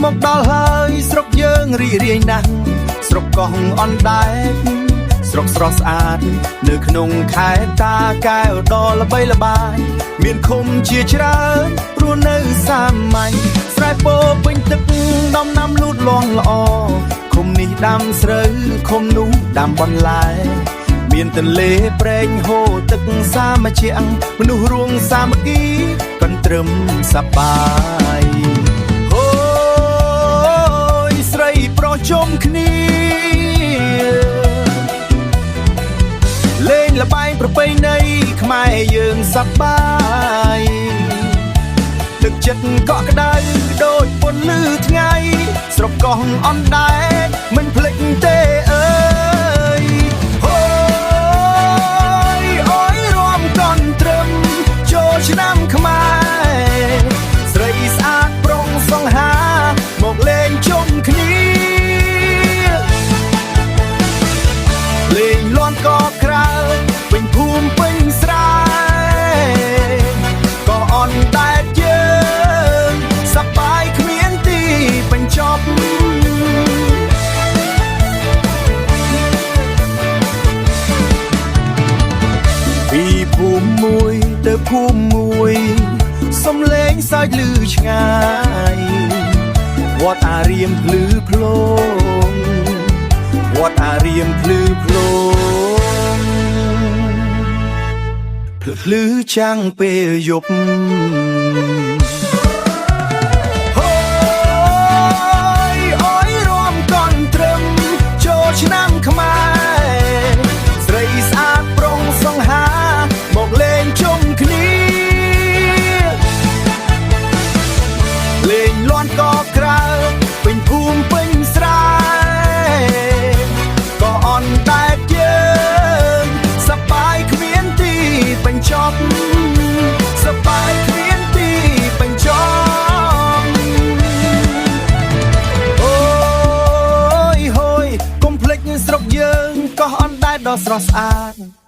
មកដល់ហើយស្រុកយើងរីករាយណាស់ស្រុកកោះអនដែកស្រុកស្រស់ស្អាតនៅក្នុងខេត្តតាកែវដ៏ល្បីល្បាញមានឃុំជាច្រើនរស់នៅសាមញ្ញស្រែពោពេញទឹកដំណាំលូតលាស់ល្អឃុំនេះដាំស្រូវឃុំនោះដាំបន្លែមានទន្លេប្រេងហូរទឹកសាមជ្ឈៈមនុស្សរួមសាមគ្គីកន្ទ្រឹមសប្បាយអូយស្រីប្រុសជុំគ្នាលេងល្បែងប្រពៃណីខ្មែរយើងសប្បាយទឹកចិត្តកក់ក្ដៅដូចពន្លឺថ្ងៃស្រុកកោះអនដែកមិនភ្លេចទេអើយអូយរួមកន្ទ្រឹមចូលឆ្នាំខ្មែរស្រីស្អាតប្រុងសង្ហាមកលេងជុំគ្នាលេងលាន់កក្រៅពេញភូមិពេញស្រែក៏អនដែកយើងសប្បាយគ្មានទីបញ្ចប់ពីភូមិមួយទៅភូមិមួយសំឡេងសើចឮឆ្ងាយវត្តអារាមភ្លឺភ្លោងវត្តអារាមភ្លឺភ្លោងភ្លឺចាំងពេលយប់អូយរួមកន្ទ្រឹមចូលឆ្នាំខ្មែរស្រីស្អាតប្រុងសង្ហាមកលេងជុំគ្នាលេងលាន់កក្រៅពេញភូមិពេញស្រែក៏អនដែកយើងសប្បាយគ្មានទីបញ្ចប់សប្បាយគ្មានទីបញ្ចប់អូយហូយកុំភ្លេចស្រុកយើងក៏អនដែកដ៏ស្រស់ស្អាត